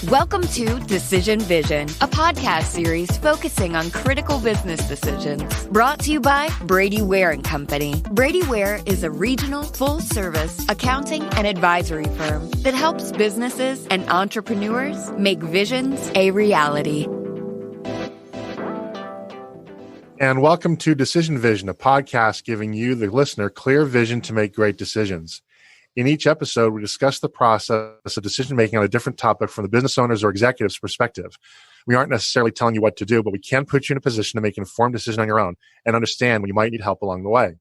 Welcome to Decision Vision, a podcast series focusing on critical business decisions. Brought to you by Brady Ware & Company. Brady Ware is a regional, full-service accounting and advisory firm that helps businesses and entrepreneurs make visions a reality. And welcome to Decision Vision, a podcast giving you, the listener, clear vision to make great decisions. In each episode, we discuss the process of decision-making on a different topic from the business owner's or executive's perspective. We aren't necessarily telling you what to do, but we can put you in a position to make an informed decision on your own and understand when you might need help along the way.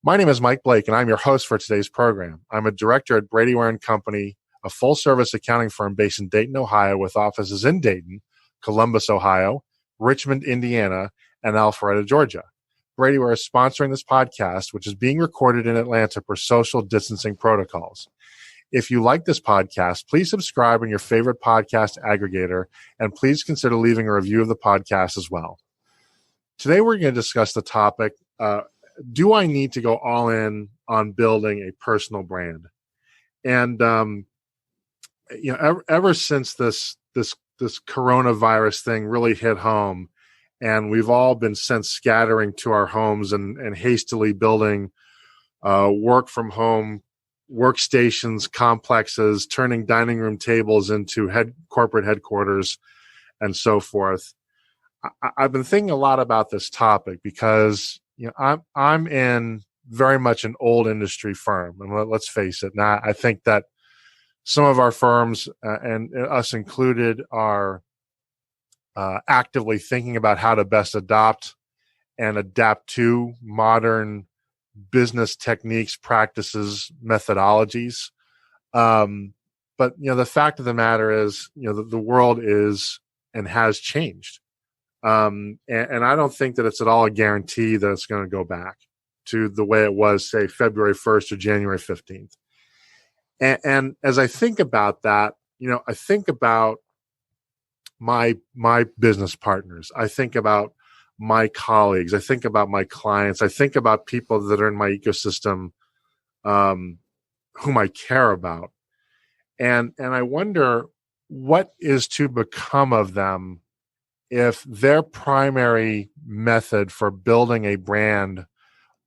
My name is Mike Blake, and I'm your host for today's program. I'm a director at Brady Ware & Company, a full-service accounting firm based in Dayton, Ohio, with offices in Dayton, Columbus, Ohio, Richmond, Indiana, and Alpharetta, Georgia. Brady Ware is sponsoring this podcast, which is being recorded in Atlanta per social distancing protocols. If you like this podcast, please subscribe on your favorite podcast aggregator, and please consider leaving a review of the podcast as well. Today, we're going to discuss the topic, do I need to go all in on building a personal brand? And, ever since this coronavirus thing really hit home, and we've all been sent scattering to our homes and hastily building work from home workstations, complexes, turning dining room tables into corporate headquarters, and so forth. I've been thinking a lot about this topic because I'm in very much an old industry firm, and let's face it. Now, I think that some of our firms, and us included, are actively thinking about how to best adopt and adapt to modern business techniques, practices, methodologies. But the fact of the matter is, the world is and has changed. And I don't think that it's at all a guarantee that it's going to go back to the way it was, say, February 1st or January 15th. And as I think about that, I think about my business partners. I think about my colleagues. I think about my clients. I think about people that are in my ecosystem, whom I care about. And I wonder what is to become of them if their primary method for building a brand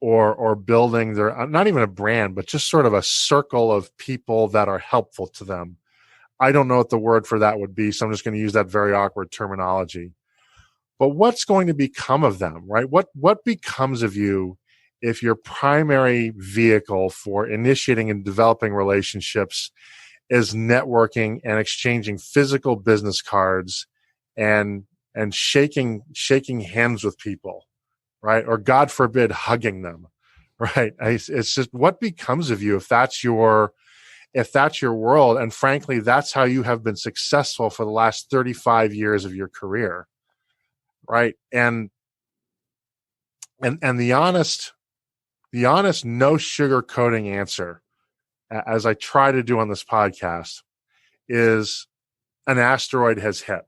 or building their, not even a brand, but just sort of a circle of people that are helpful to them. I don't know what the word for that would be, so I'm just going to use that very awkward terminology. But what's going to become of them, right? What becomes of you if your primary vehicle for initiating and developing relationships is networking and exchanging physical business cards and shaking hands with people, right? Or God forbid, hugging them, right? It's just what becomes of you if that's your world. And frankly, that's how you have been successful for the last 35 years of your career. Right. And the honest, no sugarcoating answer, as I try to do on this podcast, is an asteroid has hit.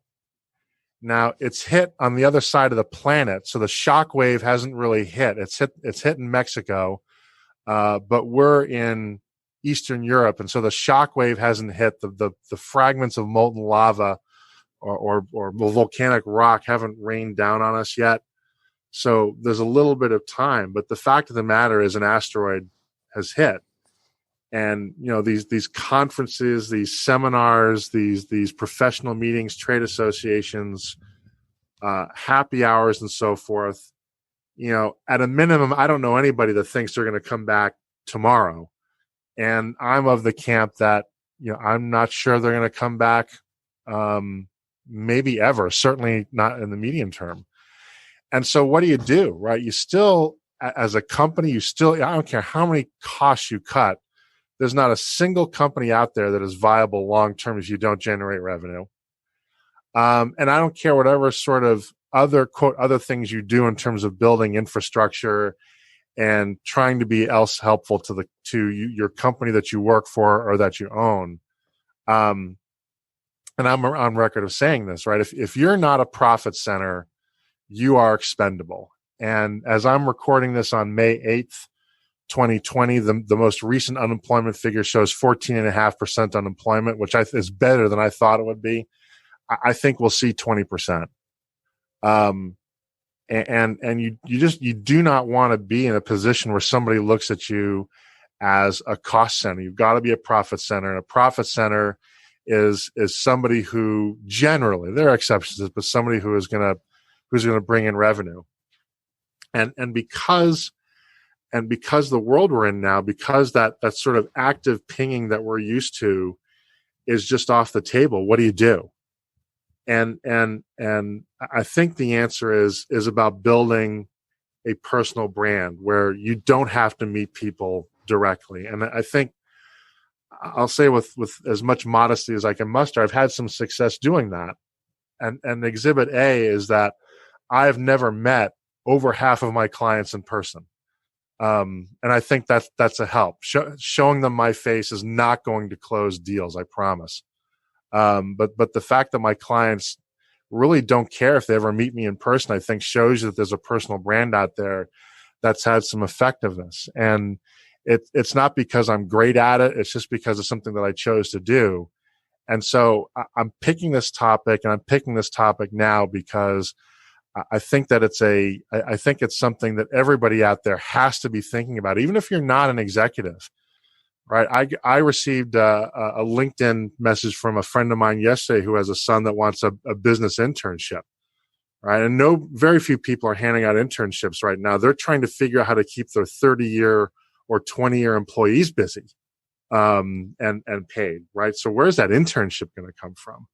Now it's hit on the other side of the planet. So the shock wave hasn't really hit. It's hit in Mexico. But we're in Eastern Europe, and so the shock wave hasn't hit. The fragments of molten lava or volcanic rock haven't rained down on us yet. So there's a little bit of time, but the fact of the matter is an asteroid has hit. And these conferences, these seminars, these professional meetings, trade associations, happy hours, and so forth. At a minimum, I don't know anybody that thinks they're going to come back tomorrow. And I'm of the camp that, I'm not sure they're going to come back, maybe ever, certainly not in the medium term. And so what do, right? You still, as a company, I don't care how many costs you cut, there's not a single company out there that is viable long-term if you don't generate revenue. And I don't care whatever sort of other things you do in terms of building infrastructure and trying to be helpful to your company that you work for or that you own. And I'm on record of saying this, right? If you're not a profit center, you are expendable. And as I'm recording this on May 8th, 2020. The most recent unemployment figure shows 14.5% unemployment, which is better than I thought it would be. I think we'll see 20%. And you do not want to be in a position where somebody looks at you as a cost center. You've got to be a profit center, and a profit center is somebody who generally, there are exceptions, but somebody who's going to bring in revenue. And because the world we're in now, because that sort of active pinging that we're used to is just off the table, what do you do? And I think the answer is about building a personal brand where you don't have to meet people directly. And I think I'll say with as much modesty as I can muster, I've had some success doing that. And exhibit A is that I've never met over half of my clients in person. And I think that's a help. Showing them my face is not going to close deals, I promise. But the fact that my clients really don't care if they ever meet me in person, I think shows that there's a personal brand out there that's had some effectiveness. And it's not because I'm great at it. It's just because of something that I chose to do. And so I'm picking this topic, and I'm picking this topic now because I think that I think it's something that everybody out there has to be thinking about, even if you're not an executive, right? I received a LinkedIn message from a friend of mine yesterday who has a son that wants a business internship, right? And very few people are handing out internships right now. They're trying to figure out how to keep their 30-year or 20-year employees busy, and paid, right? So where's that internship going to come from?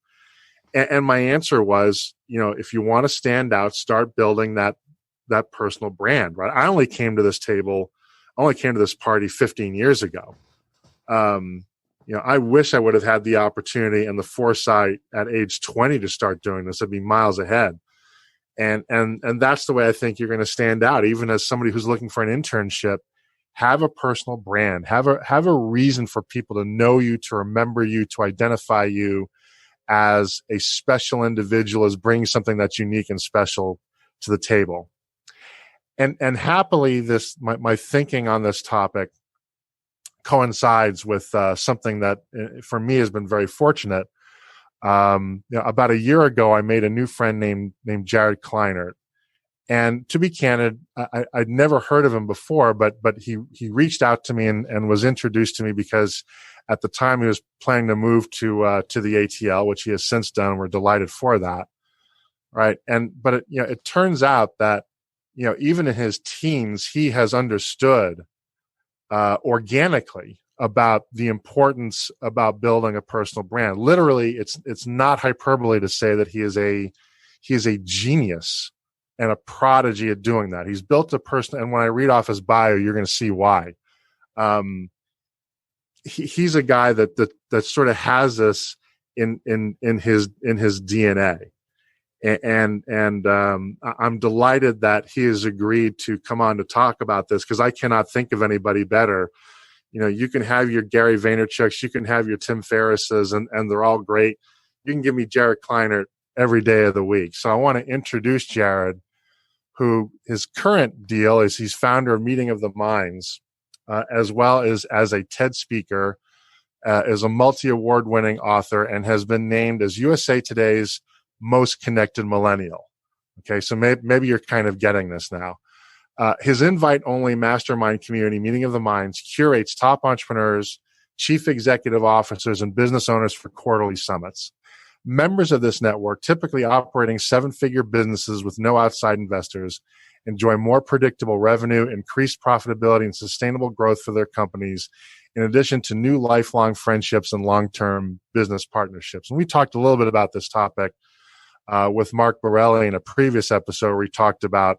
And my answer was, if you want to stand out, start building that personal brand, right? I only came to this party 15 years ago. I wish I would have had the opportunity and the foresight at age 20 to start doing this. I'd be miles ahead. And that's the way I think you're going to stand out, even as somebody who's looking for an internship. Have a personal brand, have a reason for people to know you, to remember you, to identify you as a special individual, as bringing something that's unique and special to the table. And happily, my thinking on this topic coincides with something that for me has been very fortunate. About a year ago, I made a new friend named Jared Kleinert. And to be candid, I'd never heard of him before, but he reached out to me and was introduced to me because at the time he was planning to move to the ATL, which he has since done. We're delighted for that, right? But it turns out that even in his teens, he has understood organically about the importance about building a personal brand. Literally, it's not hyperbole to say that he is a genius and a prodigy at doing that. He's built a person, and when I read off his bio, you're going to see why. He's a guy that sort of has this in his DNA, and I'm delighted that he has agreed to come on to talk about this, because I cannot think of anybody better. You can have your Gary Vaynerchuks, you can have your Tim Ferrisses, and they're all great. You can give me Jared Kleinert every day of the week. So I want to introduce Jared, who his current deal is he's founder of Meeting of the Minds, as well as a TED speaker, is a multi-award winning author, and has been named as USA Today's most connected millennial. Okay, so maybe you're kind of getting this now. His invite-only mastermind community, Meeting of the Minds, curates top entrepreneurs, chief executive officers, and business owners for quarterly summits. Members of this network, typically operating seven-figure businesses with no outside investors, enjoy more predictable revenue, increased profitability, and sustainable growth for their companies, in addition to new lifelong friendships and long-term business partnerships. And we talked a little bit about this topic with Mark Borelli in a previous episode where we talked about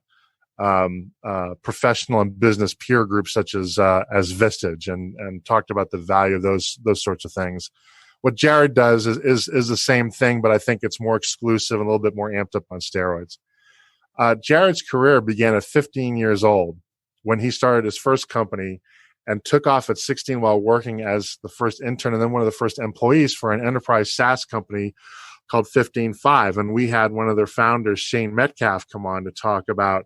professional and business peer groups such as Vistage, and talked about the value of those sorts of things. What Jared does is the same thing, but I think it's more exclusive and a little bit more amped up on steroids. Jared's career began at 15 years old when he started his first company, and took off at 16 while working as the first intern and then one of the first employees for an enterprise SaaS company called 15Five. And we had one of their founders, Shane Metcalf, come on to talk about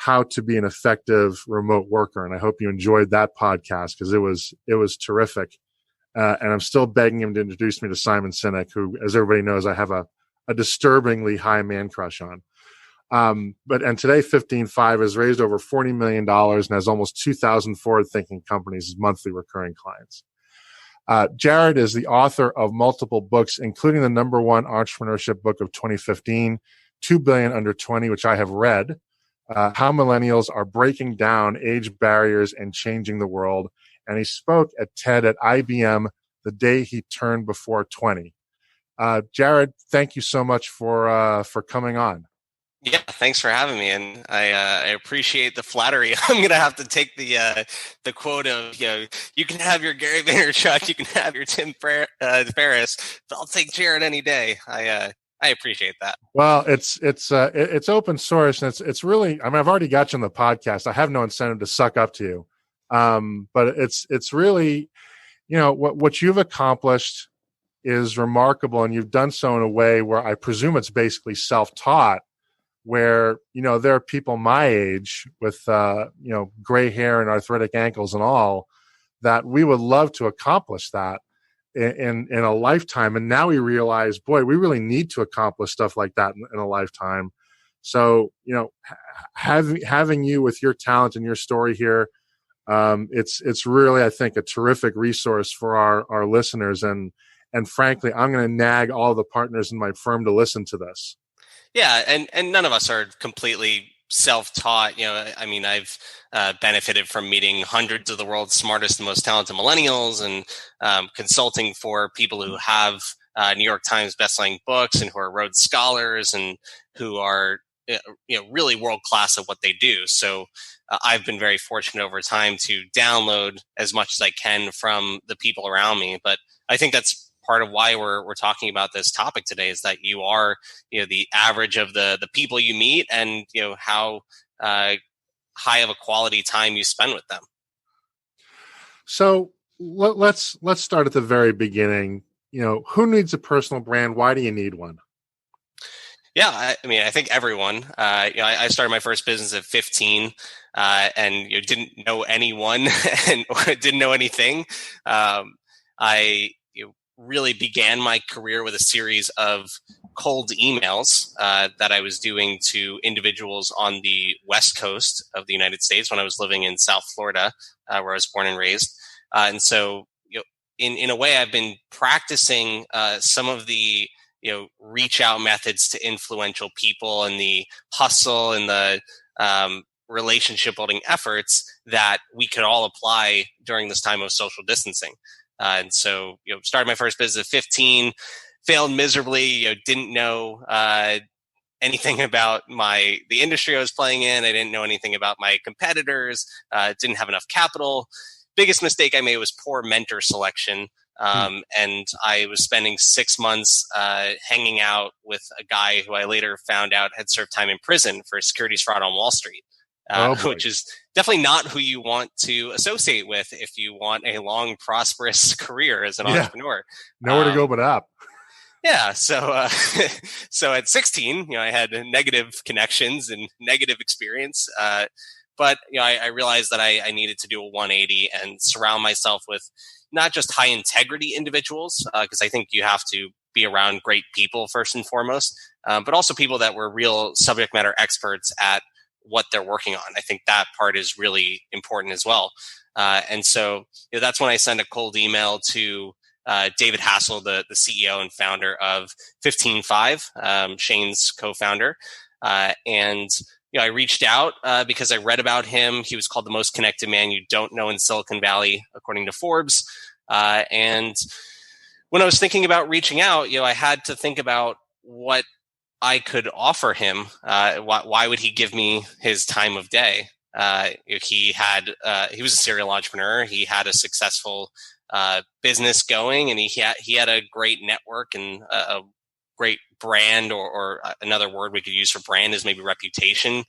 how to be an effective remote worker. And I hope you enjoyed that podcast because it was terrific. And I'm still begging him to introduce me to Simon Sinek, who, as everybody knows, I have a disturbingly high man crush on. And today 15Five has raised over $40 million and has almost 2,000 forward-thinking companies as monthly recurring clients. Jared is the author of multiple books, including the #1 entrepreneurship book of 2015, 2 Billion Under 20, which I have read, How Millennials Are Breaking Down Age Barriers and Changing the World. And he spoke at TED at IBM the day he turned before 20. Jared, thank you so much for coming on. Yeah, thanks for having me, and I appreciate the flattery. I'm gonna have to take the quote of you can have your Gary Vaynerchuk, you can have your Tim Ferriss, but I'll take Jared any day. I appreciate that. Well, it's open source, and it's really. I mean, I've already got you on the podcast. I have no incentive to suck up to you, but it's really, what you've accomplished is remarkable, and you've done so in a way where I presume it's basically self-taught. Where, there are people my age with, gray hair and arthritic ankles and all that we would love to accomplish that in a lifetime. And now we realize, boy, we really need to accomplish stuff like that in a lifetime. So, having you with your talent and your story here, it's really, I think, a terrific resource for our listeners. And frankly, I'm going to nag all the partners in my firm to listen to this. Yeah, and none of us are completely self-taught. I mean, I've benefited from meeting hundreds of the world's smartest and most talented millennials, and consulting for people who have New York Times bestselling books and who are Rhodes Scholars and who are really world class at what they do. So I've been very fortunate over time to download as much as I can from the people around me. But I think that's part of why we're talking about this topic today, is that you are the average of the people you meet, and how high of a quality time you spend with them. So let's start at the very beginning. Who needs a personal brand? Why do you need one? Yeah, I think everyone. I started my first business at 15, and didn't know anyone and didn't know anything. I really began my career with a series of cold emails that I was doing to individuals on the West Coast of the United States when I was living in South Florida, where I was born and raised. And so, in a way, I've been practicing some of the reach out methods to influential people, and the hustle and the relationship building efforts that we could all apply during this time of social distancing. And so, started my first business at 15, failed miserably, didn't know anything about the industry I was playing in. I didn't know anything about my competitors, didn't have enough capital. Biggest mistake I made was poor mentor selection. And I was spending 6 months hanging out with a guy who I later found out had served time in prison for securities fraud on Wall Street. Which is definitely not who you want to associate with if you want a long, prosperous career as an entrepreneur. Nowhere to go but up. Yeah. So, so at 16, I had negative connections and negative experience. But I realized that I needed to do a 180 and surround myself with not just high integrity individuals, because I think you have to be around great people first and foremost, but also people that were real subject matter experts at what they're working on. I think that part is really important as well. And so that's when I sent a cold email to David Hassel, the CEO and founder of 15Five, Shane's co-founder. And I reached out because I read about him. He was called the most connected man you don't know in Silicon Valley, according to Forbes. And when I was thinking about reaching out, I had to think about what I could offer him. Why would he give me his time of day? He was a serial entrepreneur. He had a successful business going, and he had a great network and a great brand, or another word we could use for brand is maybe reputation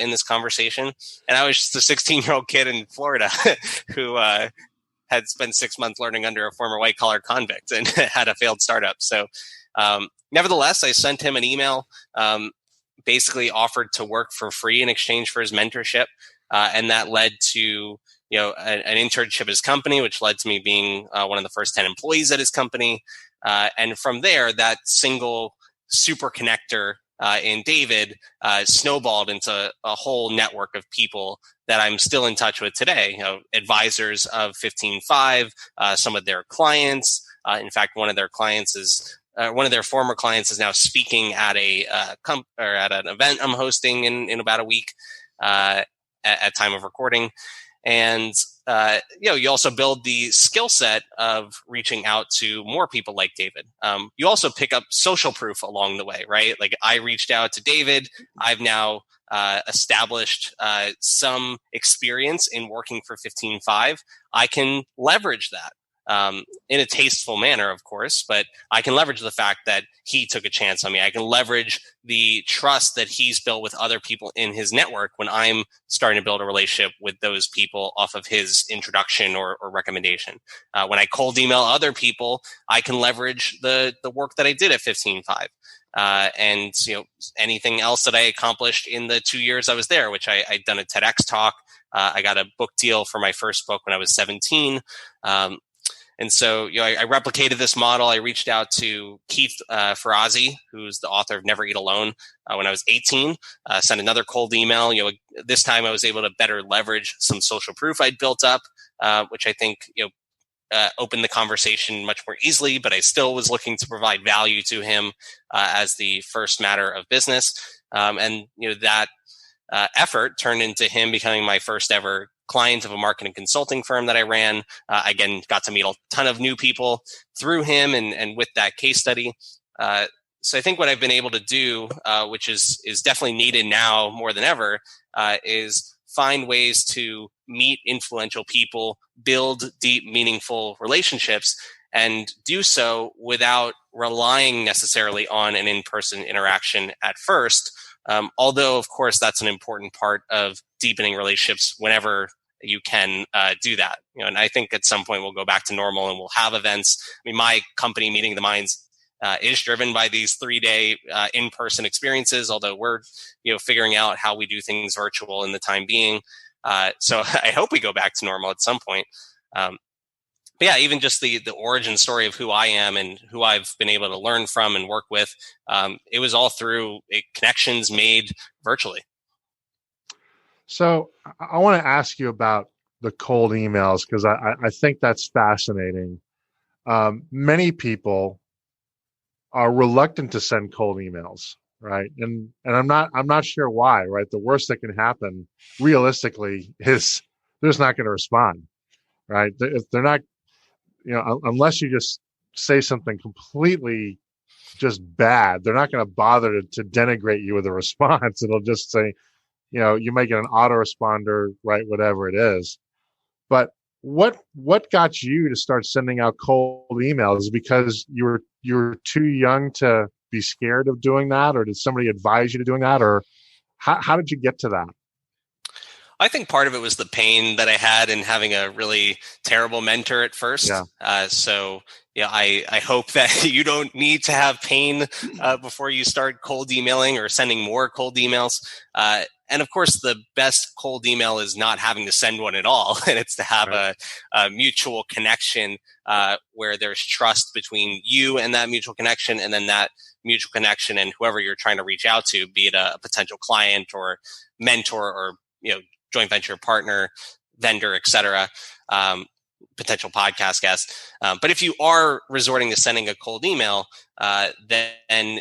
in this conversation. And I was just a 16-year-old kid in Florida who had spent 6 months learning under a former white-collar convict and had a failed startup. So nevertheless, I sent him an email. basically offered to work for free in exchange for his mentorship. And that led to an internship at his company, which led to me being one of the first 10 employees at his company. And from there, that single super connector in David snowballed into a whole network of people that I'm still in touch with today. Advisors of 15.5, some of their clients. In fact, one of their former clients is now speaking at at an event I'm hosting in about a week at time of recording. And you also build the skill set of reaching out to more people like David. You also pick up social proof along the way, right? Like I reached out to David. I've now established some experience in working for 15.5. I can leverage that. In a tasteful manner, of course, but I can leverage the fact that he took a chance on me. I can leverage the trust that he's built with other people in his network when I'm starting to build a relationship with those people off of his introduction or recommendation. When I cold email other people, I can leverage the work that I did at 15.5. And anything else that I accomplished in the 2 years I was there, which I'd done a TEDx talk. I got a book deal for my first book when I was 17. And so, I replicated this model. I reached out to Keith Ferrazzi, who's the author of Never Eat Alone, when I was 18. Sent another cold email. This time I was able to better leverage some social proof I'd built up, which I think opened the conversation much more easily. But I still was looking to provide value to him as the first matter of business. And that effort turned into him becoming my first ever client of a marketing consulting firm that I ran. Again, got to meet a ton of new people through him and with that case study. So I think what I've been able to do, which is definitely needed now more than ever, is find ways to meet influential people, build deep, meaningful relationships, and do so without relying necessarily on an in-person interaction at first. Although, of course, that's an important part of deepening relationships whenever you can do that. And I think at some point we'll go back to normal and we'll have events. I mean, my company, Meeting the Minds, is driven by these 3-day in-person experiences, although we're figuring out how we do things virtual in the time being. So I hope we go back to normal at some point. But yeah, even just the origin story of who I am and who I've been able to learn from and work with, it was all through connections made virtually. So I want to ask you about the cold emails because I think that's fascinating. Many people are reluctant to send cold emails, right? And I'm not sure why, right? The worst that can happen realistically is they're just not going to respond, right? If they're not, unless you just say something completely just bad, they're not going to bother to denigrate you with a response. It'll just say, you may get an autoresponder, right? Whatever it is. But what got you to start sending out cold emails? Because you were too young to be scared of doing that, or did somebody advise you to doing that, or how did you get to that? I think part of it was the pain that I had in having a really terrible mentor at first. Yeah. So I hope that you don't need to have pain before you start cold emailing or sending more cold emails. And of course, the best cold email is not having to send one at all. And it's to have a mutual connection where there's trust between you and that mutual connection, and then that mutual connection and whoever you're trying to reach out to, be it a potential client or mentor or joint venture partner, vendor, et cetera, potential podcast guest. But if you are resorting to sending a cold email, then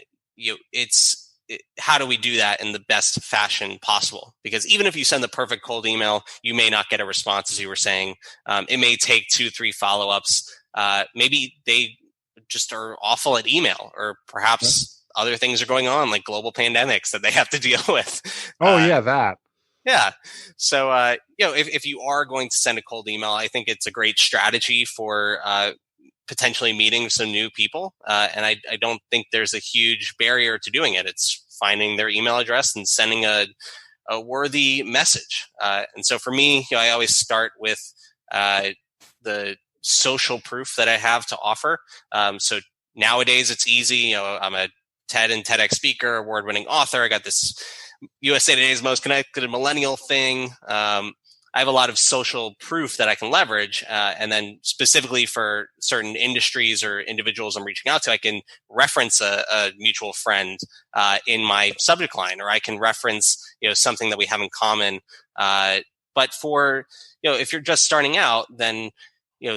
how do we do that in the best fashion possible? Because even if you send the perfect cold email, you may not get a response, as you were saying. It may take 2-3 follow-ups. Maybe they just are awful at email, or perhaps other things are going on, like global pandemics that they have to deal with. That. Yeah. So, if you are going to send a cold email, I think it's a great strategy for potentially meeting some new people. And I don't think there's a huge barrier to doing it. It's finding their email address and sending a worthy message. And so for me, I always start with the social proof that I have to offer. So nowadays it's easy. I'm a TED and TEDx speaker, award-winning author. I got this USA Today's Most Connected Millennial thing. I have a lot of social proof that I can leverage. And then specifically for certain industries or individuals I'm reaching out to, I can reference a mutual friend in my subject line, or I can reference, something that we have in common. But for, if you're just starting out, then,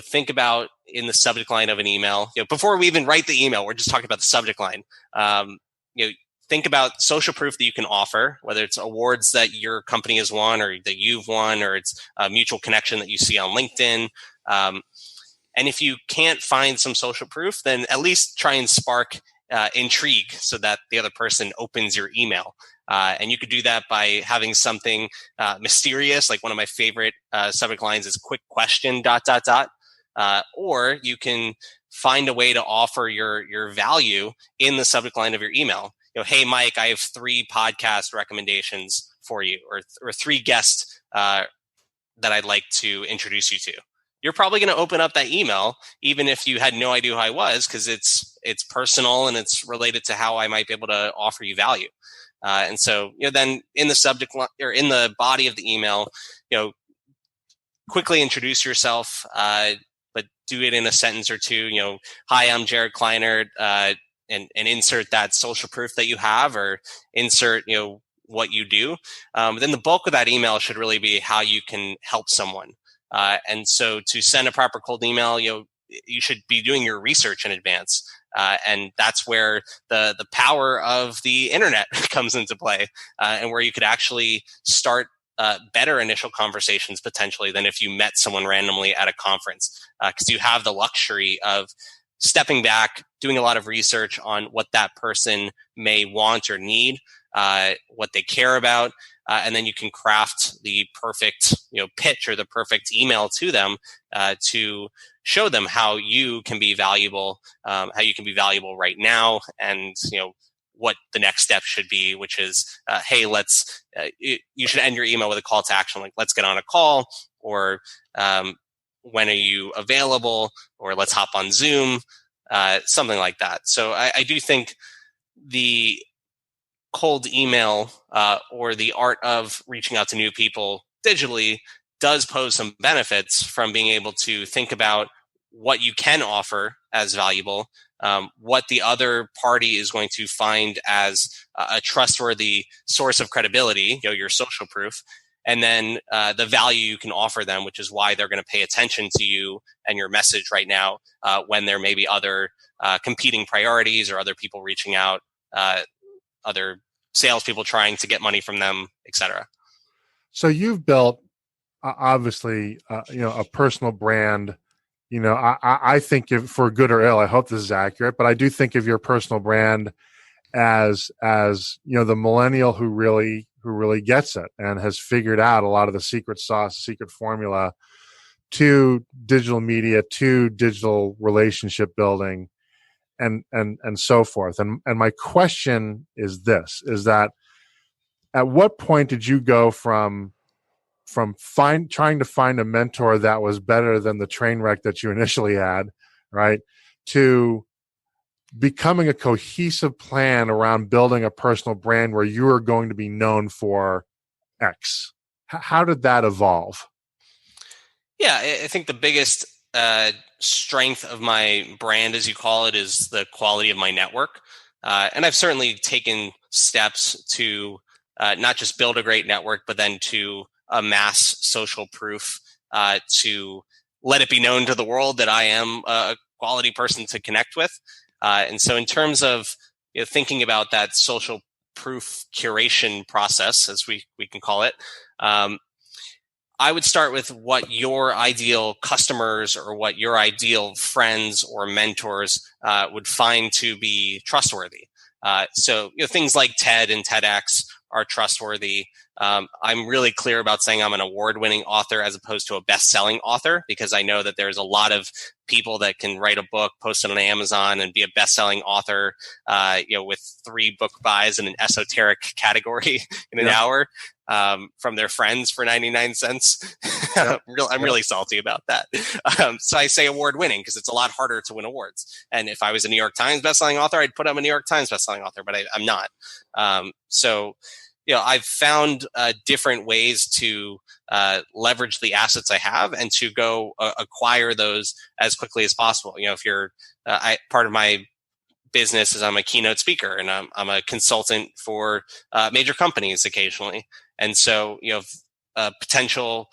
think about in the subject line of an email, before we even write the email, we're just talking about the subject line. Think about social proof that you can offer, whether it's awards that your company has won or that you've won, or it's a mutual connection that you see on LinkedIn. And if you can't find some social proof, then at least try and spark intrigue so that the other person opens your email. And you could do that by having something mysterious, like one of my favorite subject lines is quick question, ... Or you can find a way to offer your value in the subject line of your email. Hey, Mike, I have 3 podcast recommendations for you, or 3 guests that I'd like to introduce you to. You're probably going to open up that email, even if you had no idea who I was, because it's personal and it's related to how I might be able to offer you value. And so, then in the subject line or in the body of the email, quickly introduce yourself, but do it in a sentence or two. Hi, I'm Jared Kleinert. And insert that social proof that you have, or insert, what you do. Then the bulk of that email should really be how you can help someone. And so to send a proper cold email, you should be doing your research in advance. And that's where the power of the internet comes into play, and where you could actually start better initial conversations potentially than if you met someone randomly at a conference, because you have the luxury of stepping back, doing a lot of research on what that person may want or need, what they care about, and then you can craft the perfect, pitch or the perfect email to them to show them how you can be valuable, right now, and what the next step should be, which is, hey, you should end your email with a call to action, like let's get on a call, or when are you available, or let's hop on Zoom, something like that. So I do think the cold email or the art of reaching out to new people digitally does pose some benefits from being able to think about what you can offer as valuable, what the other party is going to find as a trustworthy source of credibility, your social proof, and then the value you can offer them, which is why they're going to pay attention to you and your message right now, when there may be other competing priorities or other people reaching out, other salespeople trying to get money from them, et cetera. So you've built, obviously, a personal brand. I think for good or ill, I hope this is accurate, but I do think of your personal brand as the millennial who really gets it and has figured out a lot of the secret sauce, secret formula to digital media, to digital relationship building, and so forth. And my question is this: is that at what point did you go from trying to find a mentor that was better than the train wreck that you initially had, right, to becoming a cohesive plan around building a personal brand where you are going to be known for X? How did that evolve? Yeah, I think the biggest strength of my brand, as you call it, is the quality of my network. And I've certainly taken steps to not just build a great network, but then to amass social proof to let it be known to the world that I am a quality person to connect with. And so in terms of thinking about that social proof curation process, as we can call it, I would start with what your ideal customers or what your ideal friends or mentors would find to be trustworthy. So things like TED and TEDx are trustworthy. I'm really clear about saying I'm an award-winning author as opposed to a best-selling author, because I know that there's a lot of people that can write a book, post it on Amazon, and be a best-selling author, with 3 book buys in an esoteric category in an hour. from their friends for 99 cents. Yep. I'm really salty about that. So I say award winning because it's a lot harder to win awards. And if I was a New York Times bestselling author, I'd put I'm a New York Times bestselling author, but I'm not. So, I've found different ways to leverage the assets I have and to go acquire those as quickly as possible. If you're part of my business is I'm a keynote speaker and I'm a consultant for major companies occasionally. And so, if a potential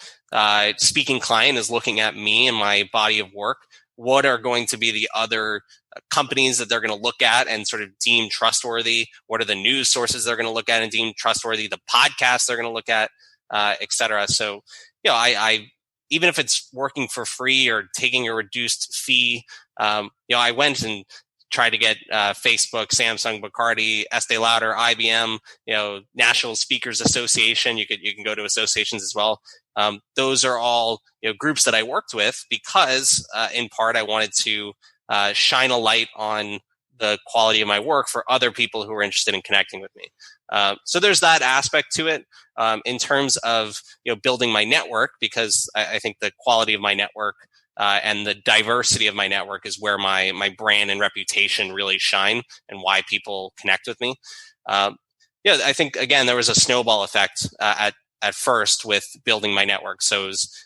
speaking client is looking at me and my body of work, what are going to be the other companies that they're going to look at and sort of deem trustworthy? What are the news sources they're going to look at and deem trustworthy? The podcasts they're going to look at, et cetera. So, I even if it's working for free or taking a reduced fee, I went and tried to get Facebook, Samsung, Bacardi, Estee Lauder, IBM, National Speakers Association. You can go to associations as well. Those are all groups that I worked with because, in part, I wanted to shine a light on the quality of my work for other people who are interested in connecting with me. So there's that aspect to it. In terms of building my network, because I think the quality of my network and the diversity of my network is where my brand and reputation really shine and why people connect with me. I think, again, there was a snowball effect at first with building my network. So it was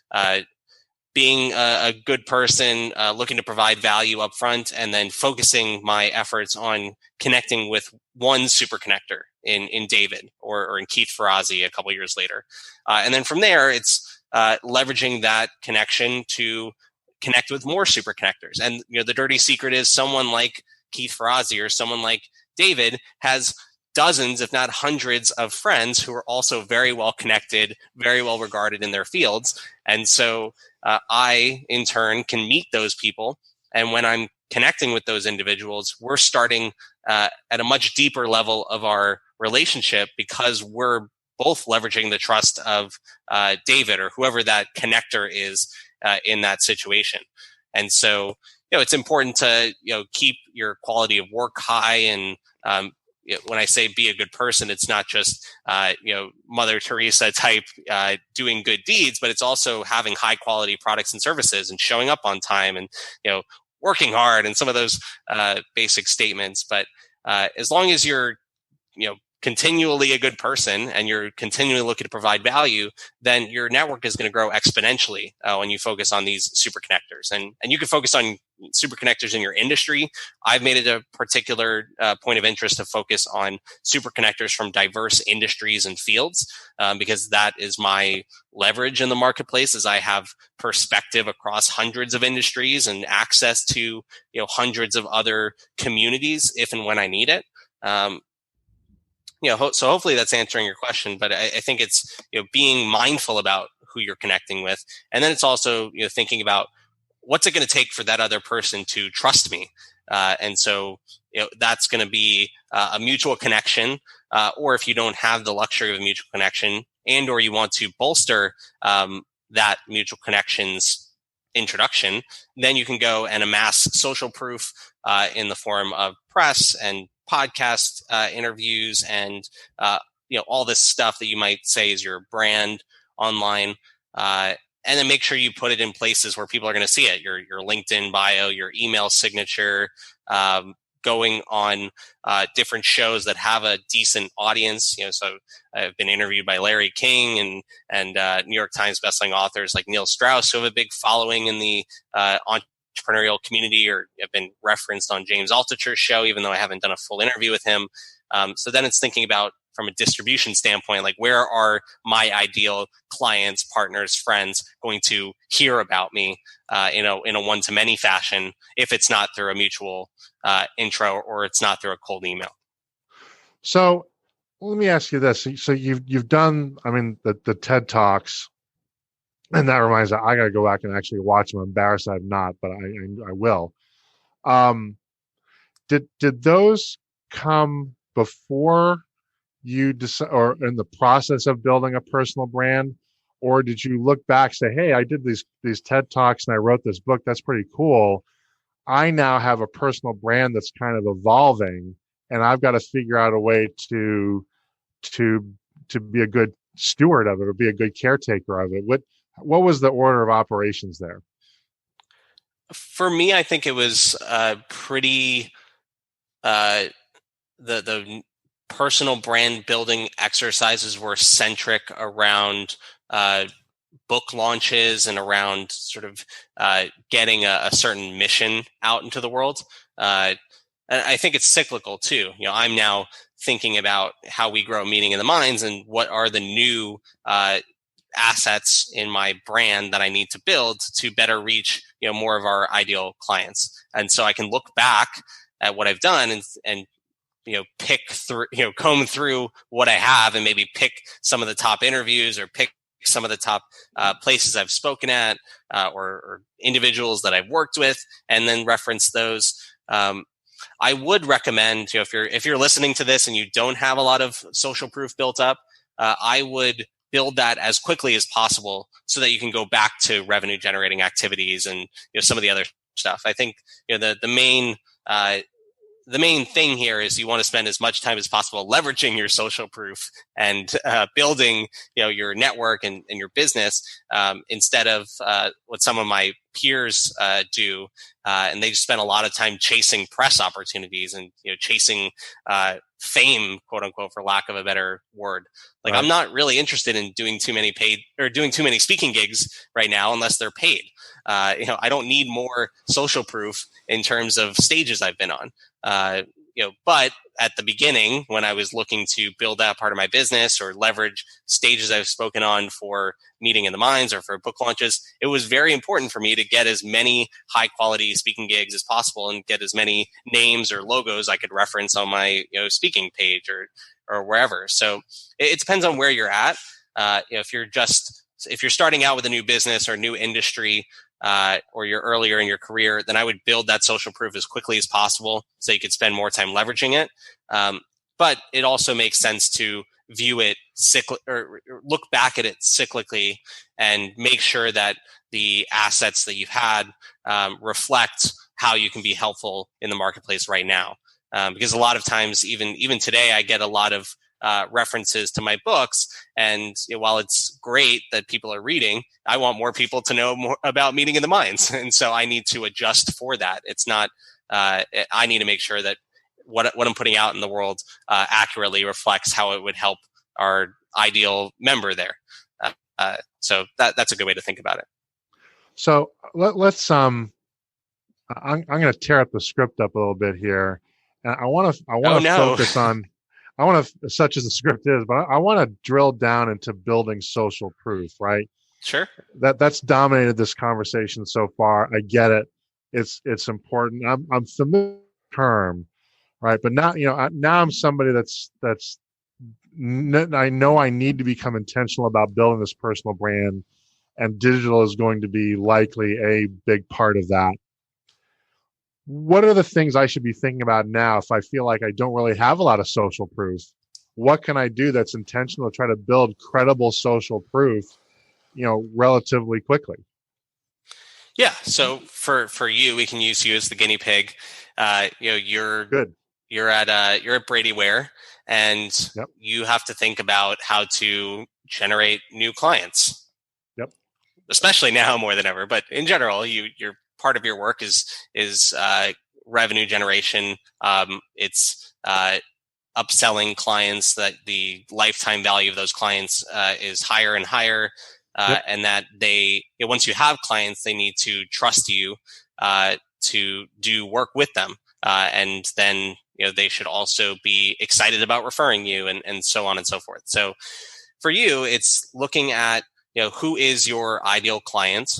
being a good person, looking to provide value up front, and then focusing my efforts on connecting with one super connector in David or in Keith Ferrazzi a couple years later. And then from there, it's leveraging that connection to connect with more super connectors. And the dirty secret is someone like Keith Ferrazzi or someone like David has dozens, if not hundreds, of friends who are also very well connected, very well regarded in their fields. And so I, in turn, can meet those people. And when I'm connecting with those individuals, we're starting at a much deeper level of our relationship because we're both leveraging the trust of David or whoever that connector is in that situation. And so, it's important to, keep your quality of work high. And when I say be a good person, it's not just, Mother Teresa type doing good deeds, but it's also having high quality products and services and showing up on time and, working hard and some of those basic statements. But as long as you're, continually a good person and you're continually looking to provide value, then your network is going to grow exponentially when you focus on these super connectors. And you can focus on super connectors in your industry. I've made it a particular point of interest to focus on super connectors from diverse industries and fields because that is my leverage in the marketplace as I have perspective across hundreds of industries and access to hundreds of other communities if and when I need it. So hopefully that's answering your question, but I think it's, being mindful about who you're connecting with. And then it's also, thinking about what's it going to take for that other person to trust me. And so, that's going to be a mutual connection. Or if you don't have the luxury of a mutual connection and, or you want to bolster that mutual connection's introduction, then you can go and amass social proof in the form of press and podcast interviews and all this stuff that you might say is your brand online, and then make sure you put it in places where people are going to see it. Your LinkedIn bio, your email signature, going on different shows that have a decent audience. So I've been interviewed by Larry King and New York Times bestselling authors like Neil Strauss, who have a big following in the entrepreneurial community, or have been referenced on James Altucher's show, even though I haven't done a full interview with him. So then it's thinking about, from a distribution standpoint, like where are my ideal clients, partners, friends going to hear about me in a one-to-many fashion if it's not through a mutual intro or it's not through a cold email. So let me ask you this. So you've done, the TED Talks. And that reminds me, I got to go back and actually watch them. I'm embarrassed I've not, but I will. Did those come before you or in the process of building a personal brand, or did you look back and say, "Hey, I did these TED Talks and I wrote this book. That's pretty cool. I now have a personal brand that's kind of evolving, and I've got to figure out a way to be a good steward of it or be a good caretaker of it? What was the order of operations there? For me, I think it was pretty the personal brand building exercises were centric around book launches and around sort of getting a certain mission out into the world. And I think it's cyclical too. I'm now thinking about how we grow Meeting in the Minds and what are the new assets in my brand that I need to build to better reach more of our ideal clients. And so I can look back at what I've done and pick through, comb through what I have and maybe pick some of the top interviews or pick some of the top places I've spoken at or individuals that I've worked with, and then reference those. I would recommend, if you're listening to this and you don't have a lot of social proof built up, I would build that as quickly as possible so that you can go back to revenue generating activities and some of the other stuff. I think the main thing here is you want to spend as much time as possible leveraging your social proof and building your network and your business instead of what some of my peers do. And they spend a lot of time chasing press opportunities and chasing fame, quote unquote, for lack of a better word. Like, right. I'm not really interested in doing too many speaking gigs right now unless they're paid. I don't need more social proof in terms of stages I've been on. But at the beginning, when I was looking to build that part of my business or leverage stages I've spoken on for Meeting in the Minds or for book launches, it was very important for me to get as many high quality speaking gigs as possible and get as many names or logos I could reference on my speaking page or wherever. So it depends on where you're at. If you're starting out with a new business or new industry, or you're earlier in your career, then I would build that social proof as quickly as possible so you could spend more time leveraging it. But it also makes sense to view it or look back at it cyclically and make sure that the assets that you've had reflect how you can be helpful in the marketplace right now. Because a lot of times, even today, I get a lot of references to my books. And while it's great that people are reading, I want more people to know more about Meeting in the Minds. And so I need to adjust for that. It's not, I need to make sure that what I'm putting out in the world accurately reflects how it would help our ideal member there. So that's a good way to think about it. So let's, I'm going to tear up the script up a little bit here. And I want to focus on, such as the script is, but I want to drill down into building social proof, right? Sure. That's dominated this conversation so far. I get it. It's important. I'm familiar with the term, right? But now, now I'm somebody I know I need to become intentional about building this personal brand, and digital is going to be likely a big part of that. What are the things I should be thinking about now if I feel like I don't really have a lot of social proof? What can I do that's intentional to try to build credible social proof, relatively quickly? Yeah. So for you, we can use you as the guinea pig. You're good. You're at Brady Ware, and yep. You have to think about how to generate new clients. Yep. Especially now more than ever, but in general, you're part of your work is revenue generation. It's upselling clients that the lifetime value of those clients is higher and higher, yep. And that once you have clients, they need to trust you to do work with them, and then they should also be excited about referring you, and so on and so forth. So for you, it's looking at who is your ideal client,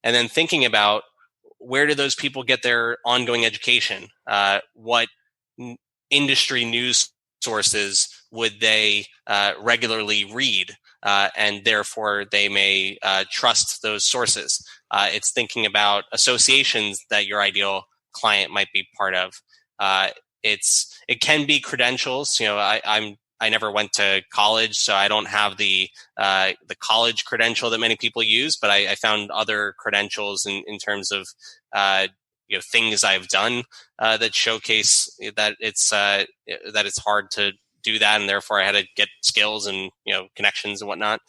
and then thinking about where do those people get their ongoing education? What industry news sources would they regularly read? And therefore, they may trust those sources. It's thinking about associations that your ideal client might be part of. It can be credentials. I never went to college, so I don't have the college credential that many people use, but I found other credentials in terms of things I've done that showcase that it's hard to do that, and therefore I had to get skills and connections and whatnot.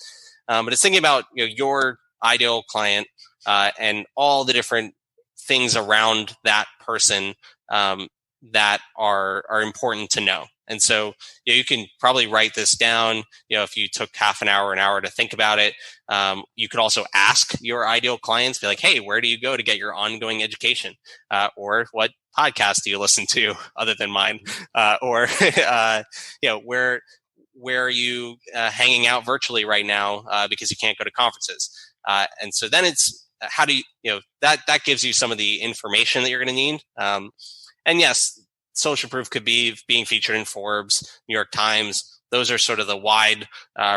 But it's thinking about your ideal client and all the different things around that person that are important to know. And so you can probably write this down. If you took half an hour to think about it, you could also ask your ideal clients, be like, hey, where do you go to get your ongoing education? Or what podcast do you listen to other than mine? Or where are you hanging out virtually right now because you can't go to conferences? And so then it's how do you that gives you some of the information that you're going to need. And yes, social proof could be being featured in Forbes, New York Times. Those are sort of the wide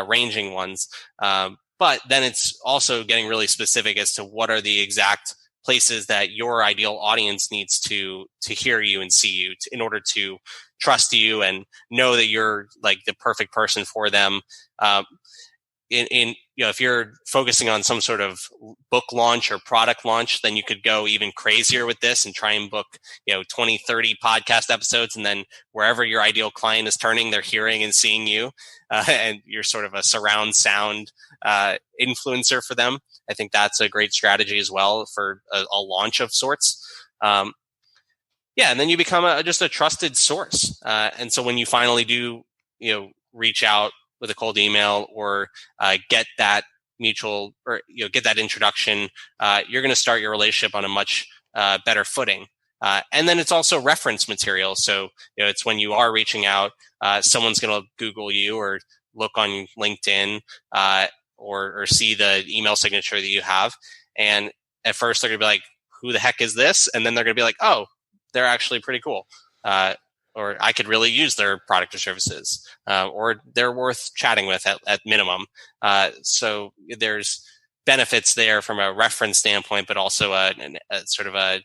ranging ones. But then it's also getting really specific as to what are the exact places that your ideal audience needs to hear you and see you in order to trust you and know that you're like the perfect person for them. If you're focusing on some sort of book launch or product launch, then you could go even crazier with this and try and book 20, 30 podcast episodes, and then wherever your ideal client is turning, they're hearing and seeing you, and you're sort of a surround sound influencer for them. I think that's a great strategy as well for a launch of sorts. And then you become just a trusted source. And so when you finally do reach out with a cold email or get that mutual or get that introduction, you're going to start your relationship on a much better footing. And then it's also reference material. So it's when you are reaching out, someone's going to Google you or look on LinkedIn or see the email signature that you have. And at first they're going to be like, who the heck is this? And then they're going to be like, oh, they're actually pretty cool. Or I could really use their product or services, or they're worth chatting with at minimum. So there's benefits there from a reference standpoint, but also a sort of a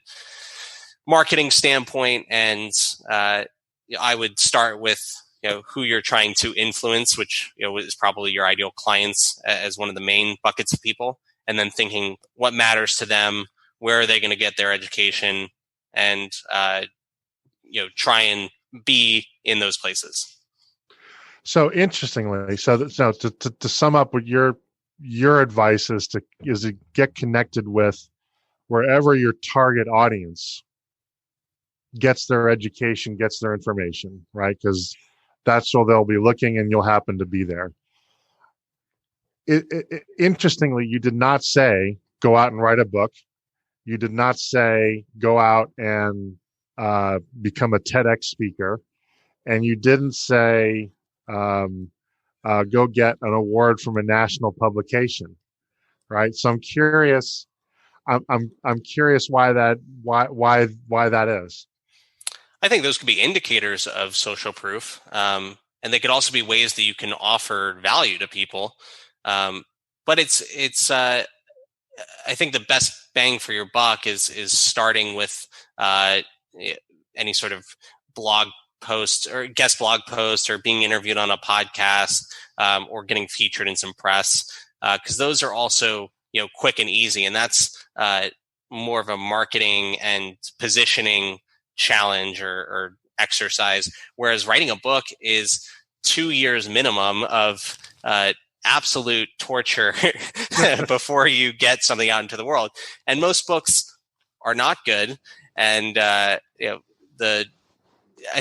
marketing standpoint. And I would start with who you're trying to influence, which is probably your ideal clients as one of the main buckets of people, and then thinking what matters to them, where are they going to get their education, and try and be in those places. So interestingly, to sum up, what your advice is to get connected with wherever your target audience gets their education, gets their information, right? Because that's where they'll be looking, and you'll happen to be there. Interestingly, you did not say go out and write a book. You did not say go out and become a TEDx speaker, and you didn't say go get an award from a national publication, right? So I'm curious. I'm curious why that is. I think those could be indicators of social proof, and they could also be ways that you can offer value to people. But it's I think the best bang for your buck is starting with any sort of blog post or guest blog post or being interviewed on a podcast or getting featured in some press, because those are also quick and easy, and that's more of a marketing and positioning challenge or exercise, whereas writing a book is 2 years minimum of absolute torture before you get something out into the world. And most books are not good. And I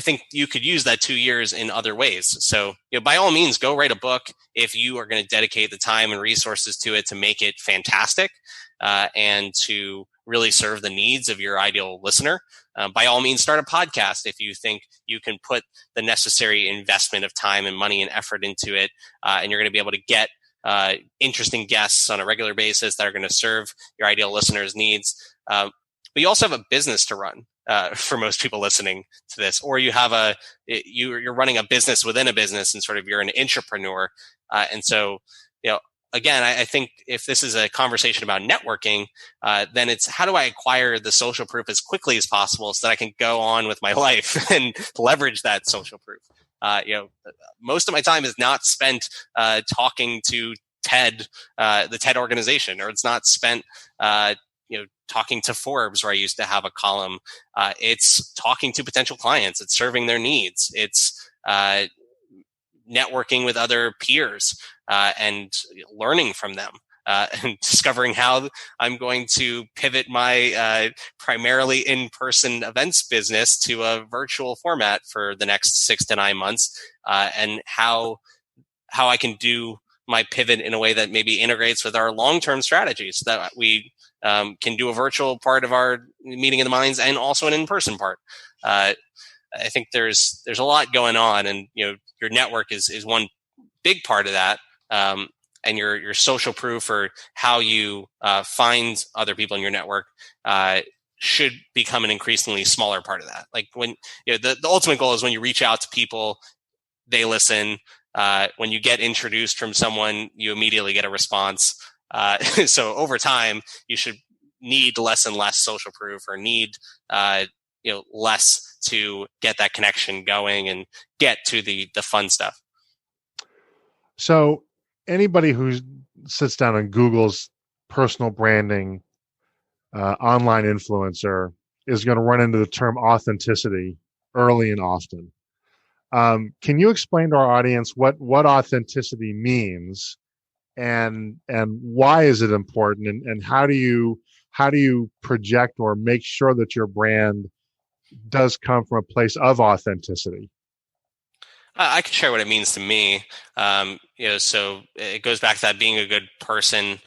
think you could use that 2 years in other ways. So by all means, go write a book if you are going to dedicate the time and resources to it to make it fantastic and to really serve the needs of your ideal listener. By all means, start a podcast if you think you can put the necessary investment of time and money and effort into it, and you're going to be able to get interesting guests on a regular basis that are going to serve your ideal listeners' needs. But you also have a business to run for most people listening to this, or you have you're running a business within a business, and sort of you're an entrepreneur. And so, again, I think if this is a conversation about networking, then it's how do I acquire the social proof as quickly as possible so that I can go on with my life and leverage that social proof. Most of my time is not spent talking to TED, the TED organization, or it's not spent talking to Forbes, where I used to have a column. It's talking to potential clients. It's serving their needs. It's networking with other peers and learning from them. And discovering how I'm going to pivot my primarily in-person events business to a virtual format for the next 6 to 9 months, and how I can do my pivot in a way that maybe integrates with our long-term strategies, so that we can do a virtual part of our meeting of the minds and also an in-person part. I think there's a lot going on, and your network is one big part of that. And your social proof, or how you find other people in your network, should become an increasingly smaller part of that. Like when the ultimate goal is when you reach out to people, they listen. When you get introduced from someone, you immediately get a response. So over time, you should need less and less social proof, or need less to get that connection going and get to the fun stuff. So anybody who sits down and Google's personal branding, online influencer, is going to run into the term authenticity early and often. Can you explain to our audience what authenticity means, and why is it important, and how do you project or make sure that your brand does come from a place of authenticity? I can share what it means to me. So it goes back to that being a good person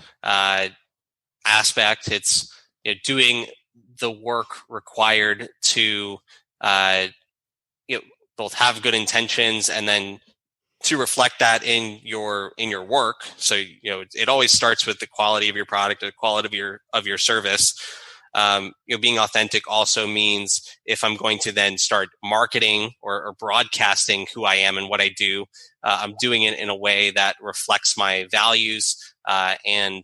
aspect. It's doing the work required to both have good intentions, and then to reflect that in your work. So it always starts with the quality of your product, the quality of your service. Being authentic also means, if I'm going to then start marketing or broadcasting who I am and what I do, I'm doing it in a way that reflects my values. And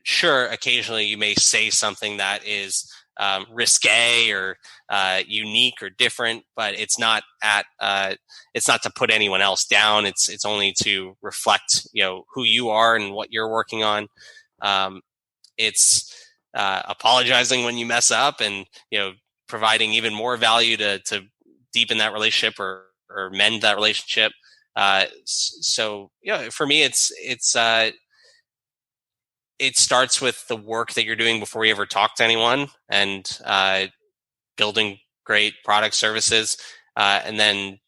sure, occasionally you may say something that is risque or unique or different, but it's not to put anyone else down. It's only to reflect who you are and what you're working on. It's apologizing when you mess up, and providing even more value to deepen that relationship or mend that relationship. So for me, it starts with the work that you're doing before you ever talk to anyone, and building great product services, and then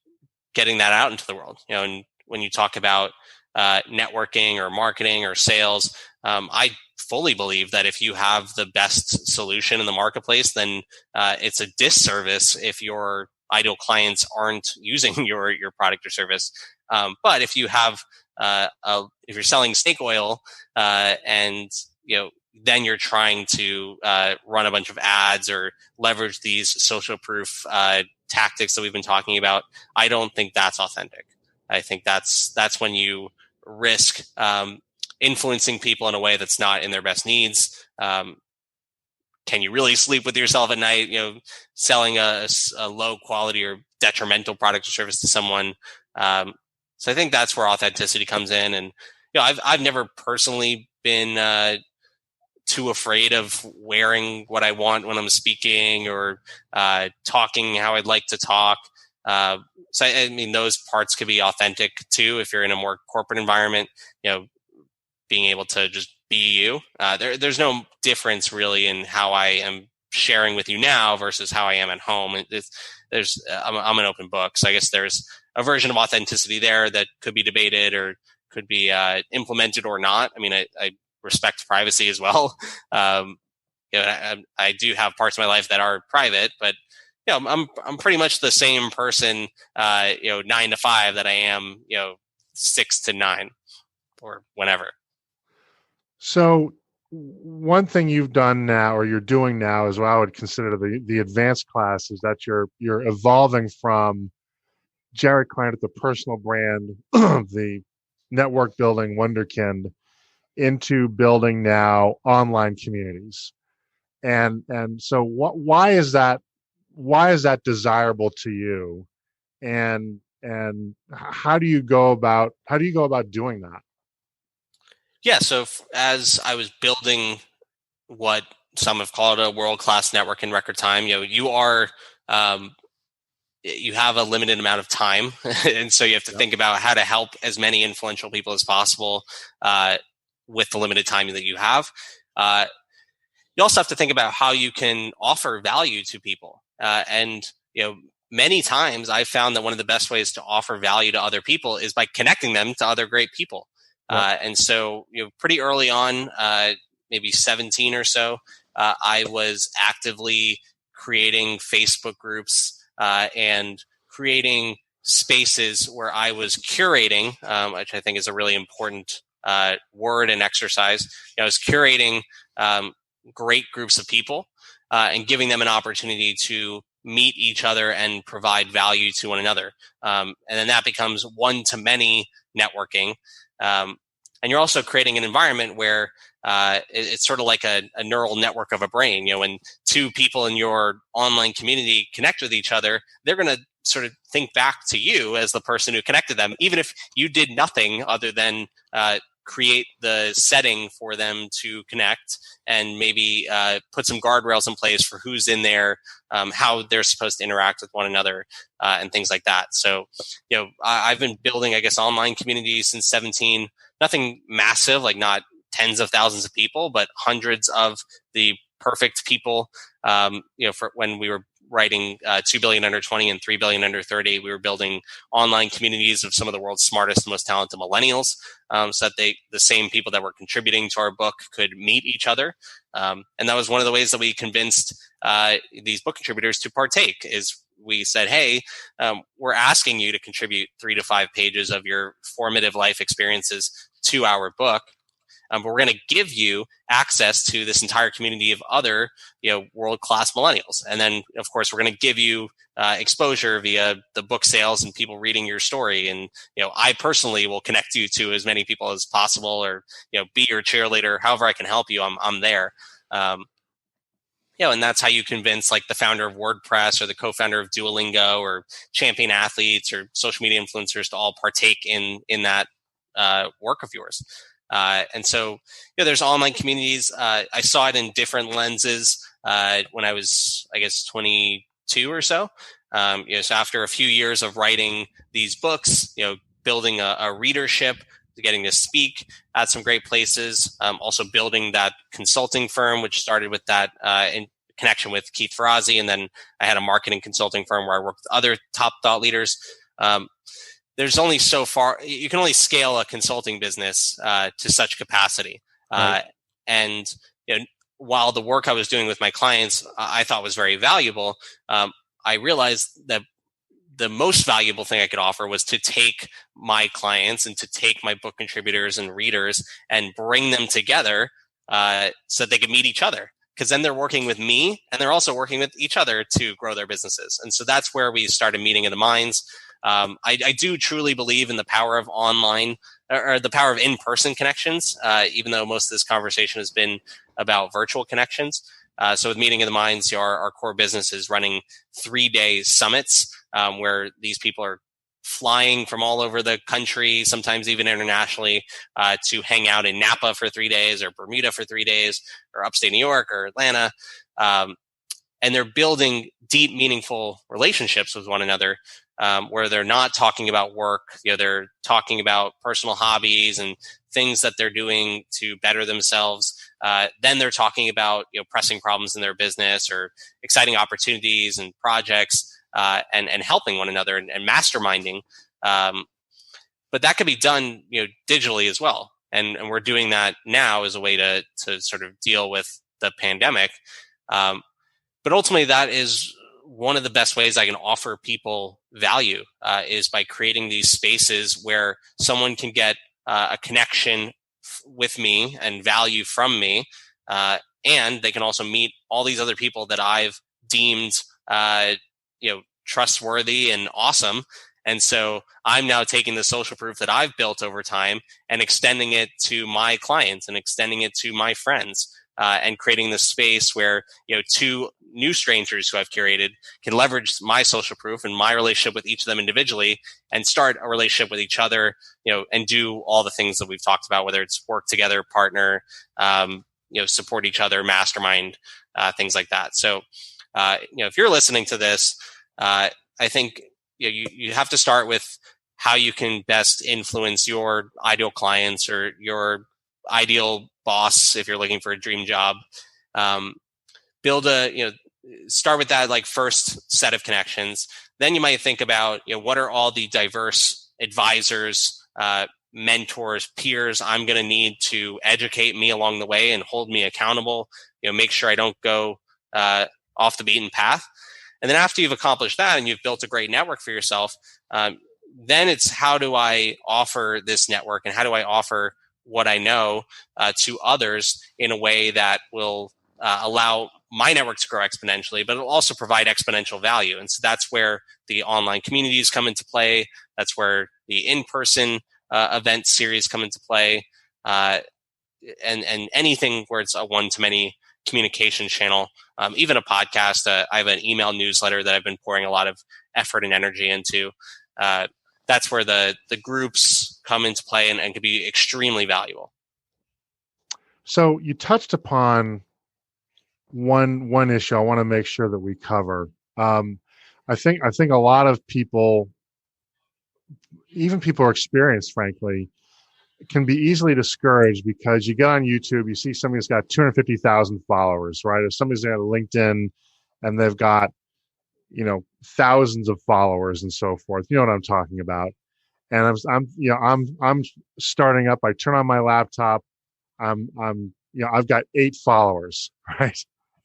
getting that out into the world. And when you talk about networking or marketing or sales, I fully believe that if you have the best solution in the marketplace, then it's a disservice if your ideal clients aren't using your product or service. But if you have if you're selling snake oil, and then you're trying to run a bunch of ads or leverage these social proof tactics that we've been talking about, I don't think that's authentic. I think that's when you risk influencing people in a way that's not in their best needs. Can you really sleep with yourself at night? Selling a low quality or detrimental product or service to someone. So I think that's where authenticity comes in. And I've never personally been too afraid of wearing what I want when I'm speaking, or talking how I'd like to talk. So I mean, those parts could be authentic too if you're in a more corporate environment. Being able to just be you. There's no difference really in how I am sharing with you now versus how I am at home. I'm an open book, so I guess there's a version of authenticity there that could be debated or could be implemented or not. I mean, I respect privacy as well. I do have parts of my life that are private, but I'm pretty much the same person, 9 to 5 that I am, 6 to 9 or whenever. So one thing you've done now, or you're doing now, is what I would consider the advanced class, is that you're evolving from Jared Kleinert, the personal brand, the network building wonderkind, into building now online communities. And so why is that desirable to you? And how do you go about doing that? Yeah. So as I was building what some have called a world-class network in record time, you are, you have a limited amount of time. And so you have to think about how to help as many influential people as possible with the limited time that you have. You also have to think about how you can offer value to people. And many times I've found that one of the best ways to offer value to other people is by connecting them to other great people. And so, pretty early on, maybe 17 or so, I was actively creating Facebook groups and creating spaces where I was curating, which I think is a really important word and exercise. I was curating great groups of people and giving them an opportunity to meet each other and provide value to one another. And then that becomes one-to-many networking. And you're also creating an environment where it's sort of like a neural network of a brain. When two people in your online community connect with each other, they're going to sort of think back to you as the person who connected them, even if you did nothing other than create the setting for them to connect and maybe put some guardrails in place for who's in there, how they're supposed to interact with one another, and things like that. So, I've been building, I guess, online communities since 17. Nothing massive, like not tens of thousands of people, but hundreds of the perfect people. For when we were writing 2 billion under 20 and 3 billion under 30, we were building online communities of some of the world's smartest and most talented millennials, so that the same people that were contributing to our book could meet each other. And that was one of the ways that we convinced these book contributors to partake. Is we said, hey, we're asking you to contribute 3 to 5 pages of your formative life experiences to our book. But we're going to give you access to this entire community of other, world-class millennials. And then, of course, we're going to give you exposure via the book sales and people reading your story. And, I personally will connect you to as many people as possible, or, be your cheerleader. However I can help you, I'm there. And that's how you convince like the founder of WordPress or the co-founder of Duolingo or champion athletes or social media influencers to all partake in that work of yours. And so, there's online communities. I saw it in different lenses when I was, I guess, 22 or so. So after a few years of writing these books, building a readership, getting to speak at some great places, also building that consulting firm, which started with that in connection with Keith Ferrazzi. And then I had a marketing consulting firm where I worked with other top thought leaders. There's only so far you can only scale a consulting business to such capacity. Right. And while the work I was doing with my clients I thought was very valuable, I realized that the most valuable thing I could offer was to take my clients and to take my book contributors and readers and bring them together so that they could meet each other. Because then they're working with me and they're also working with each other to grow their businesses. And so that's where we started Meeting of the Minds. I do truly believe in the power of online or the power of in-person connections, even though most of this conversation has been about virtual connections. So with Meeting of the Minds, our core business is running 3-day summits where these people are flying from all over the country, sometimes even internationally, to hang out in Napa for 3 days or Bermuda for 3 days or upstate New York or Atlanta. And they're building deep, meaningful relationships with one another. Where they're not talking about work, they're talking about personal hobbies and things that they're doing to better themselves. Then they're talking about pressing problems in their business or exciting opportunities and projects, and helping one another and masterminding. But that could be done digitally as well, and we're doing that now as a way to sort of deal with the pandemic. But ultimately, that is one of the best ways I can offer people value is by creating these spaces where someone can get a connection with me and value from me, and they can also meet all these other people that I've deemed trustworthy and awesome. And so I'm now taking the social proof that I've built over time and extending it to my clients and extending it to my friends, and creating this space where two new strangers who I've curated can leverage my social proof and my relationship with each of them individually and start a relationship with each other, and do all the things that we've talked about, whether it's work together, partner, support each other, mastermind, things like that. So, if you're listening to this, I think you have to start with how you can best influence your ideal clients or your ideal boss if you're looking for a dream job. Build start with that like first set of connections. Then you might think about, what are all the diverse advisors, mentors, peers I'm going to need to educate me along the way and hold me accountable, make sure I don't go off the beaten path. And then after you've accomplished that and you've built a great network for yourself, then it's how do I offer this network and how do I offer what I know to others in a way that will allow my network to grow exponentially, but it'll also provide exponential value. And so that's where the online communities come into play. That's where the in-person event series come into play. And anything where it's a one-to-many communication channel, even a podcast. I have an email newsletter that I've been pouring a lot of effort and energy into. That's where the groups come into play and can be extremely valuable. So you touched upon one issue I want to make sure that we cover. I think a lot of people, even people who are experienced, frankly, can be easily discouraged because you get on YouTube, you see somebody that's got 250,000 followers, right? If somebody's got LinkedIn and they've got, thousands of followers and so forth, you know what I'm talking about. And I'm starting up. I turn on my laptop. I've got 8 followers, right?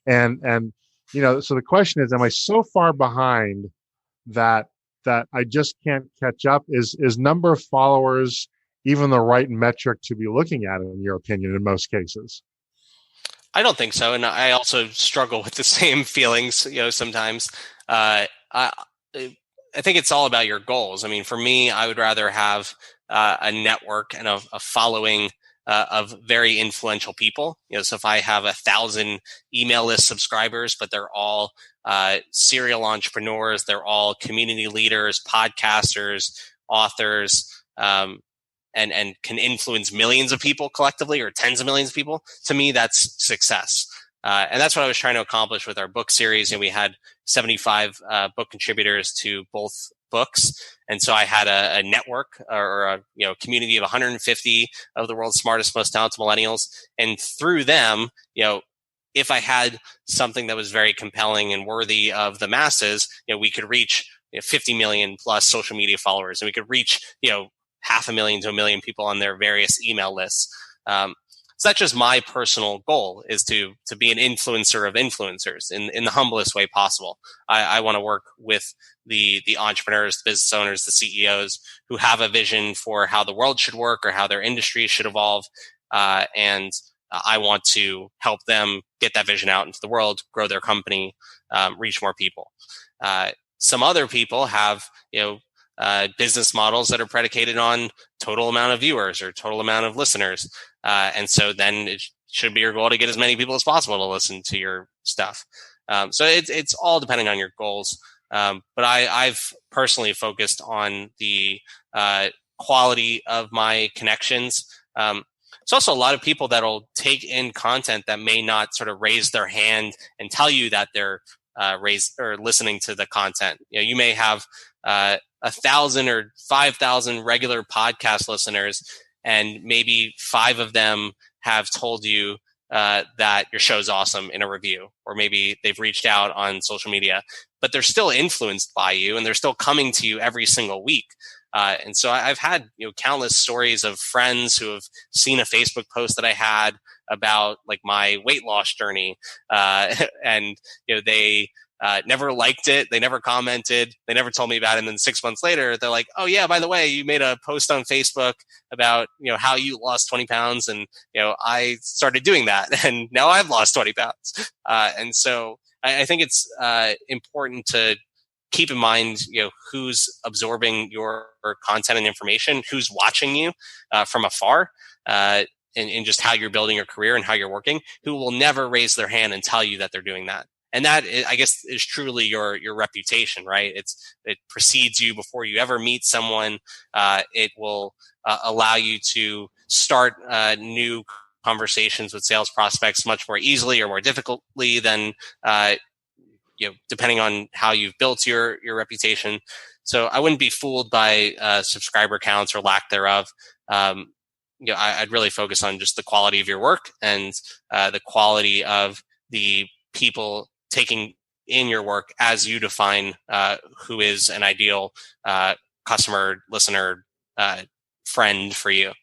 And so the question is, am I so far behind that I just can't catch up? Is number of followers even the right metric to be looking at, in your opinion, in most cases? I don't think so. And I also struggle with the same feelings, sometimes. I think it's all about your goals. I mean, for me, I would rather have a network and a following of very influential people. So if I have 1,000 email list subscribers, but they're all serial entrepreneurs, they're all community leaders, podcasters, authors, and can influence millions of people collectively or tens of millions of people, to me, that's success. And that's what I was trying to accomplish with our book series. And we had 75 book contributors to both books. And so I had a network or a community of 150 of the world's smartest, most talented millennials. And through them, if I had something that was very compelling and worthy of the masses, we could reach 50 million plus social media followers, and we could reach 500,000 to 1 million people on their various email lists. So that's just my personal goal, is to be an influencer of influencers in the humblest way possible. I want to work with the entrepreneurs, the business owners, the CEOs who have a vision for how the world should work or how their industry should evolve. And I want to help them get that vision out into the world, grow their company, reach more people. Some other people have, business models that are predicated on total amount of viewers or total amount of listeners. And so then it should be your goal to get as many people as possible to listen to your stuff. So it's all depending on your goals. But I've personally focused on the quality of my connections. There's also a lot of people that'll take in content that may not sort of raise their hand and tell you that they're raised or listening to the content. You may have 1,000 or 5,000 regular podcast listeners, and maybe 5 of them have told you that your show's awesome in a review, or maybe they've reached out on social media, but they're still influenced by you and they're still coming to you every single week. And so I've had countless stories of friends who have seen a Facebook post that I had about like my weight loss journey, and they never liked it, they never commented, they never told me about it. And then 6 months later, they're like, "Oh yeah, by the way, you made a post on Facebook about how you lost 20 pounds, and I started doing that, and now I've lost 20 pounds." And so I think it's important to keep in mind, who's absorbing your content and information, who's watching you from afar, and just how you're building your career and how you're working, who will never raise their hand and tell you that they're doing that. And that, I guess, is truly your reputation, right? It precedes you before you ever meet someone. It will allow you to start new conversations with sales prospects much more easily or more difficultly than depending on how you've built your reputation. So I wouldn't be fooled by subscriber counts or lack thereof. I'd really focus on just the quality of your work and the quality of the people taking in your work as you define who is an ideal customer, listener, friend for you.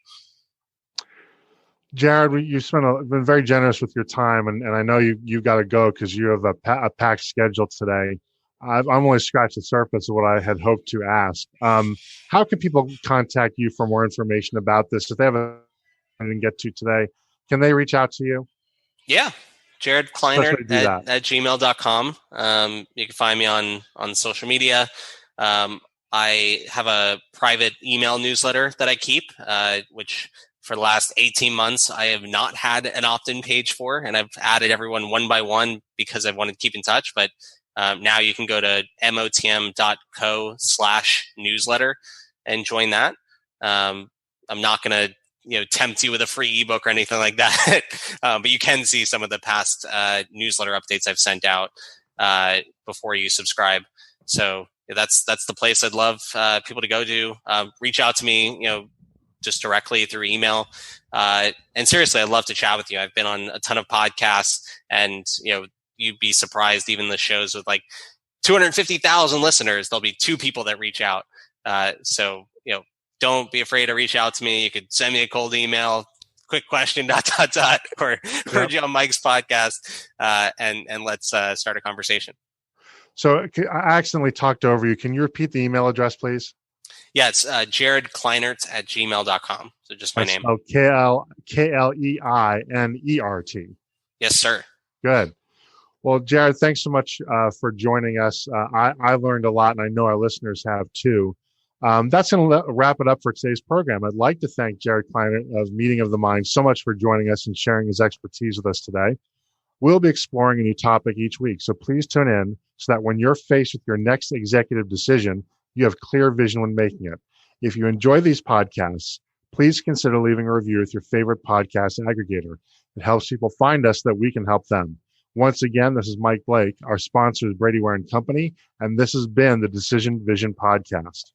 Jared, you've been very generous with your time, and I know you got to go because you have a packed schedule today. I've only scratched the surface of what I had hoped to ask. How can people contact you for more information about this? If they haven't get to today, can they reach out to you? Yeah. Jared Kleinert at gmail.com. You can find me on social media. I have a private email newsletter that I keep, which for the last 18 months, I have not had an opt-in page for, and I've added everyone one by one because I wanted to keep in touch. But now you can go to motm.co/newsletter and join that. I'm not going to tempt you with a free ebook or anything like that. But you can see some of the past newsletter updates I've sent out before you subscribe. So that's the place I'd love people to go to. Reach out to me, just directly through email. And seriously, I'd love to chat with you. I've been on a ton of podcasts, and you'd be surprised, even the shows with like 250,000 listeners, there'll be 2 people that reach out. So don't be afraid to reach out to me. You could send me a cold email, quick question, ... or heard you on Mike's podcast, and let's start a conversation. So I accidentally talked over you. Can you repeat the email address, please? Yeah, it's Jared Kleinert at gmail.com. So just my name. Kleinert. Yes, sir. Good. Well, Jared, thanks so much for joining us. I learned a lot, and I know our listeners have too. That's going to wrap it up for today's program. I'd like to thank Jared Kleinert of Meeting of the Mind so much for joining us and sharing his expertise with us today. We'll be exploring a new topic each week, so please tune in so that when you're faced with your next executive decision, you have clear vision when making it. If you enjoy these podcasts, please consider leaving a review with your favorite podcast aggregator. It helps people find us so that we can help them. Once again, this is Mike Blake. Our sponsor is Brady Ware & Company, and this has been the Decision Vision Podcast.